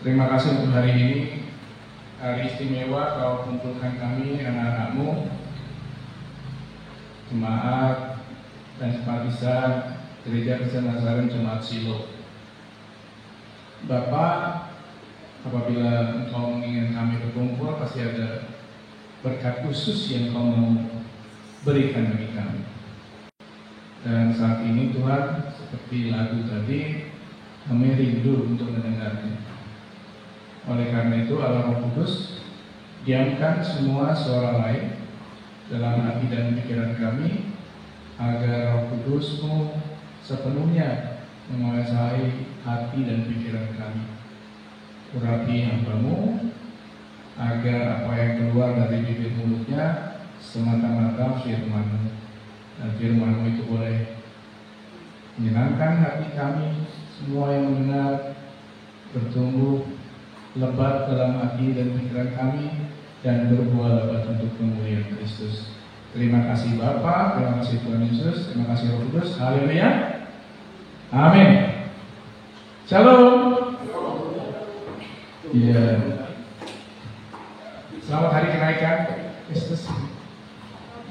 Terima kasih untuk hari ini, hari istimewa Kau kumpulkan kami, anak-anakmu, jemaat dan simpatisan Gereja Kristen Nazaret Jemaat Silo. Bapak, apabila Engkau menginginkan kami berkumpul, pasti ada berkat khusus yang Kau mau berikan bagi kami. Dan saat ini Tuhan, seperti lagu tadi, kami rindu untuk mendengarnya. Oleh karena itu Allah Roh Kudus, diamkan semua suara lain dalam hati dan pikiran kami, agar Roh Kudus-Mu sepenuhnya menguasai hati dan pikiran kami. Urapi hamba-Mu, agar apa yang keluar dari bibir mulutnya semata-mata firman-Mu, dan firman-Mu itu boleh menyenangkan hati kami semua yang mendengar, bertumbuh lebat dalam hati dan pikiran kami, dan berbuah lebat untuk kemuliaan Kristus. Terima kasih Bapa, terima kasih Tuhan Yesus, terima kasih Roh Kudus. Haleluya. Amin. Shalom. Iya. Selamat hari kenaikan Kristus.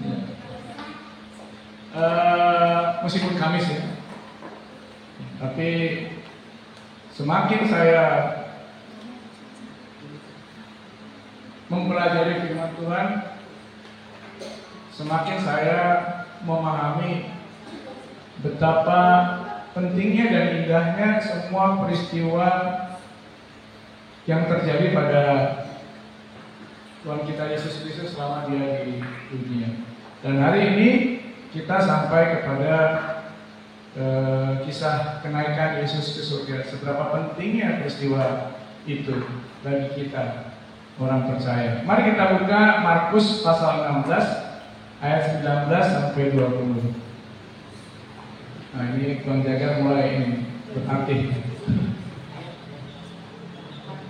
Ya. Meskipun Kamis ya, tapi semakin saya mempelajari firman Tuhan, semakin saya memahami betapa pentingnya dan indahnya semua peristiwa yang terjadi pada Tuhan kita Yesus Kristus selama Dia di dunia. Dan hari ini kita sampai kepada kisah kenaikan Yesus ke surga. Seberapa pentingnya peristiwa itu bagi kita orang percaya. Mari kita buka Markus pasal 16 ayat 19 sampai 20. Nah, ini Bang Jagar mulai ini berarti.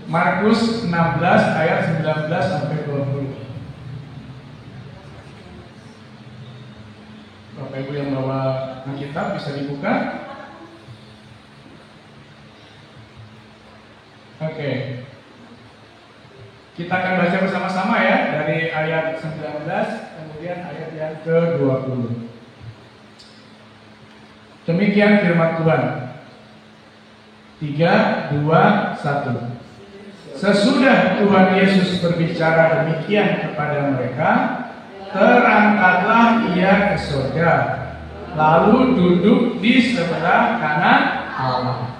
Markus 16 ayat 19 sampai 20. Bapak Ibu yang bawa Alkitab bisa dibuka. Oke. Kita akan baca bersama-sama ya, dari ayat 19 kemudian ayat yang ke-20. Demikian firman Tuhan. 3, 2, 1. Sesudah Tuhan Yesus berbicara demikian kepada mereka, terangkatlah Ia ke surga, lalu duduk di sebelah kanan Allah.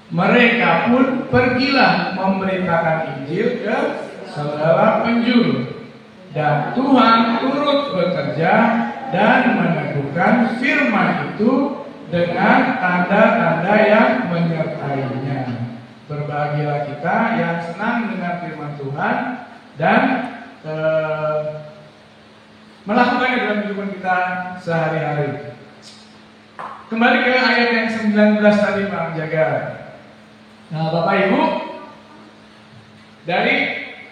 Mereka pun pergilah memberitakan Injil ke segala penjuru, dan Tuhan turut bekerja dan meneguhkan firman itu dengan tanda-tanda yang menyertainya. Berbahagialah kita yang senang dengan firman Tuhan dan melakukannya dalam kehidupan kita sehari-hari. Kembali ke ayat yang 19 tadi Pak Jaga. Nah Bapak Ibu, dari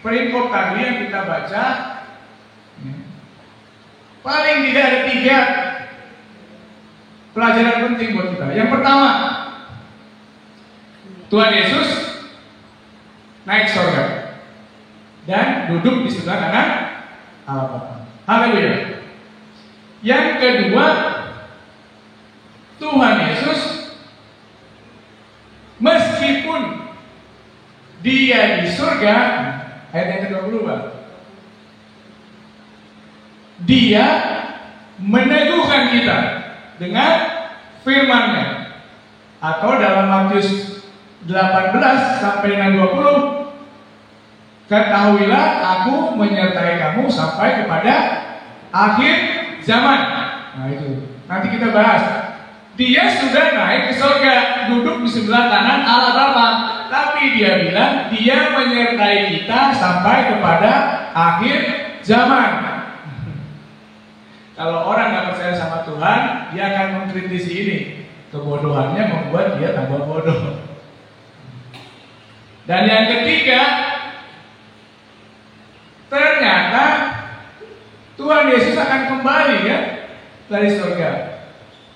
perikop tadi yang kita baca, paling tidak ada 3 pelajaran penting buat kita. Yang pertama, Tuhan Yesus naik surga dan duduk di sebelah kanan Allah Bapa. Haleluya. Yang kedua, Tuhan Yesus meskipun Dia di surga, ayat yang ke-20, Dia meneguhkan kita dengan firman-Nya. Atau dalam Matius 18 sampai dengan 20, ketahuilah aku menyertai kamu sampai kepada akhir zaman. Nah itu, nanti kita bahas. Dia sudah naik ke surga, duduk di sebelah kanan Allah Bapa. Tapi Dia bilang Dia menyertai kita sampai kepada akhir zaman. Kalau orang nggak percaya sama Tuhan, dia akan mengkritisi ini. Kebodohannya membuat dia tambah bodoh. Dan yang ketiga, ternyata Tuhan Yesus akan kembali ya dari surga,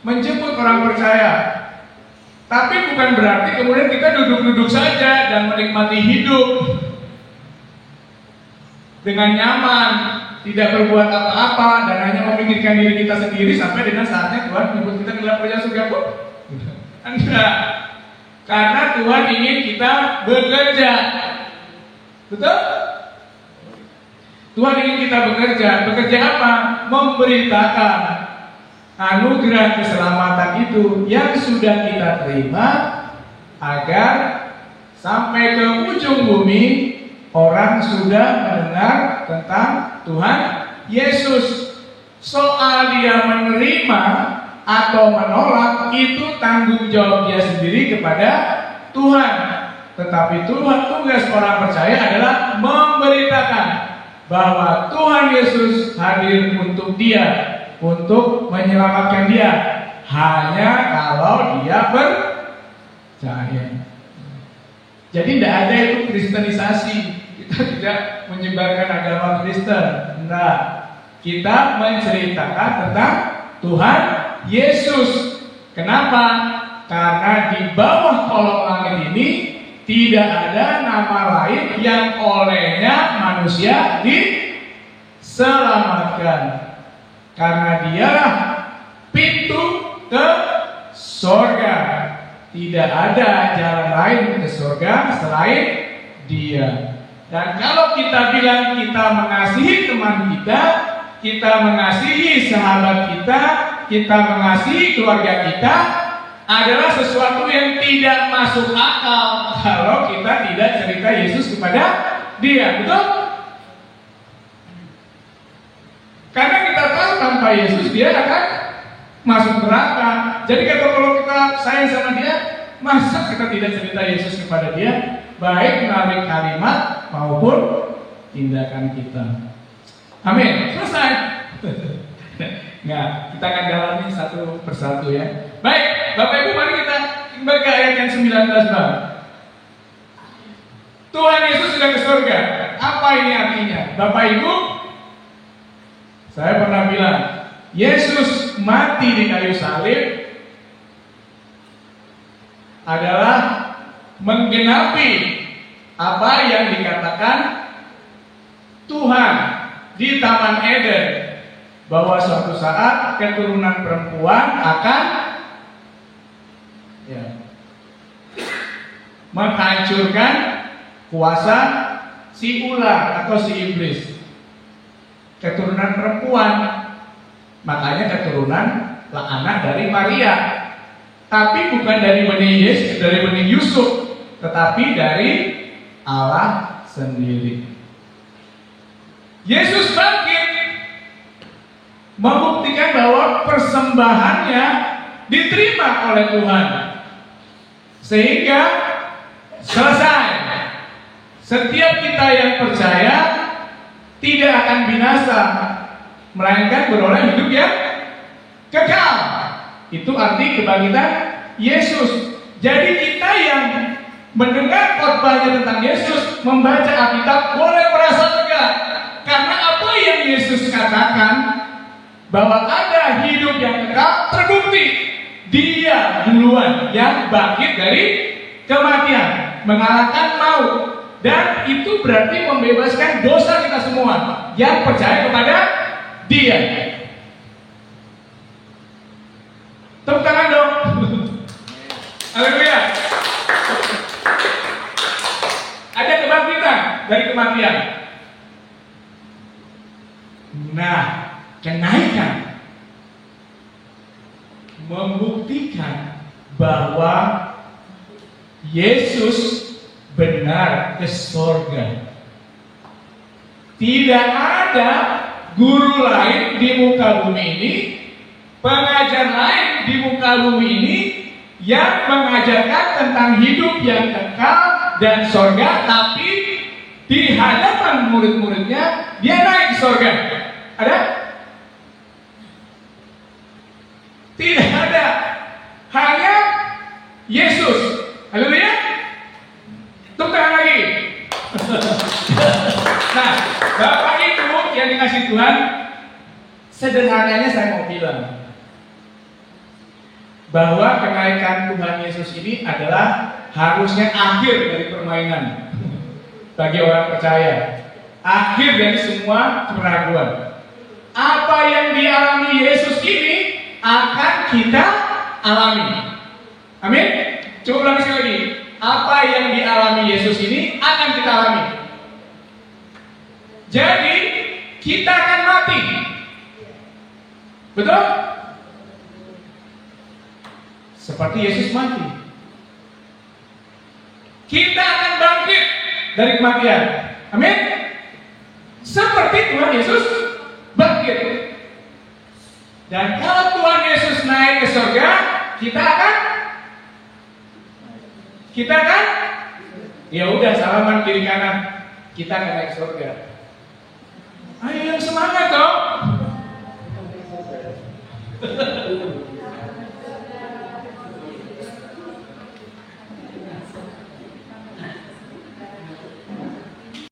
menjemput orang percaya. Tapi bukan berarti kemudian kita duduk-duduk saja dan menikmati hidup dengan nyaman, tidak berbuat apa-apa dan hanya memikirkan diri kita sendiri sampai dengan saatnya Tuhan menyebut kita ke dalam kerajaan surga pun. Enggak. Karena Tuhan ingin kita bekerja. Betul? Tuhan ingin kita bekerja. Bekerja apa? Memberitakan anugerah keselamatan itu yang sudah kita terima agar sampai ke ujung bumi orang sudah mendengar tentang Tuhan Yesus. Soal dia menerima atau menolak itu tanggung jawab dia sendiri kepada Tuhan. Tetapi tugas orang percaya adalah memberitakan bahwa Tuhan Yesus hadir untuk dia, untuk menyelamatkan dia, hanya kalau dia percaya. Jadi tidak ada itu kristenisasi. Kita tidak menyebarkan agama Kristen. Enggak. Kita menceritakan tentang Tuhan Yesus. Kenapa? Karena di bawah kolong langit ini tidak ada nama lain yang olehnya manusia diselamatkan. Karena dialah pintu ke sorga. Tidak ada jalan lain ke sorga selain Dia. Dan kalau kita bilang kita mengasihi teman kita mengasihi sahabat kita mengasihi keluarga kita, adalah sesuatu yang tidak masuk akal kalau kita tidak cerita Yesus kepada dia, betul? Karena kita tahu tanpa Yesus dia akan masuk neraka. Jadi kalau kita sayang sama dia, masa kita tidak cerita Yesus kepada dia, baik melalui kalimat maupun tindakan kita. Amin. Selesai. Nah, kita akan dalami satu persatu ya. Baik, Bapak Ibu, mari kita kembali ke ayat yang 19, Bang. Tuhan Yesus sudah ke surga. Apa ini artinya? Bapak Ibu, saya pernah bilang, Yesus mati di kayu salib adalah menggenapi apa yang dikatakan Tuhan di Taman Eden, bahwa suatu saat keturunan perempuan akan menghancurkan kuasa si ular atau si iblis. Keturunan perempuan, makanya keturunan anak dari Maria, tapi bukan dari benih Yusuf, tetapi dari Allah sendiri. Yesus bangkit membuktikan bahwa persembahannya diterima oleh Tuhan, sehingga selesai. Setiap kita yang percaya tidak akan binasa, melainkan beroleh hidup yang kekal. Itu arti kebangkitan Yesus. Jadi kita yang mendengar khotbahnya tentang Yesus, membaca Alkitab, boleh merasa lega, karena apa yang Yesus katakan bahwa ada hidup yang kekal terbukti. Dia duluan yang bangkit dari kematian, mengalahkan maut, dan itu berarti membebaskan dosa kita semua yang percaya kepada Dia. Tepuk tangan dong. Haleluya. Ada kebangkitan dari kematian. Nah, kenaikan membuktikan bahwa Yesus benar ke surga. Tidak ada guru lain di muka bumi ini, pengajar lain di muka bumi ini yang mengajarkan tentang hidup yang kekal dan surga, tapi di hadapan murid-muridnya dia naik ke surga. Ada? Tidak ada. Hanya Yesus. Haleluya. Tepuk tangan lagi. Nah, Bapak Ibu yang dikasih Tuhan, sederhananya saya mau bilang, bahwa kenaikan Tuhan Yesus ini adalah harusnya akhir dari permainan bagi orang percaya, akhir dari semua keraguan. Apa yang dialami Yesus ini akan kita alami. Amin. Coba ulang sekali lagi. Apa yang dialami Yesus ini akan kita alami. Jadi kita akan mati. Betul? Seperti Yesus mati. Kita akan bangkit dari kematian. Amin. Seperti Tuhan Yesus bangkit. Dan kalau Tuhan Yesus naik ke surga, kita akan ya udah salaman kiri kanan, kita akan naik ke surga. Ayo yang semangat dong.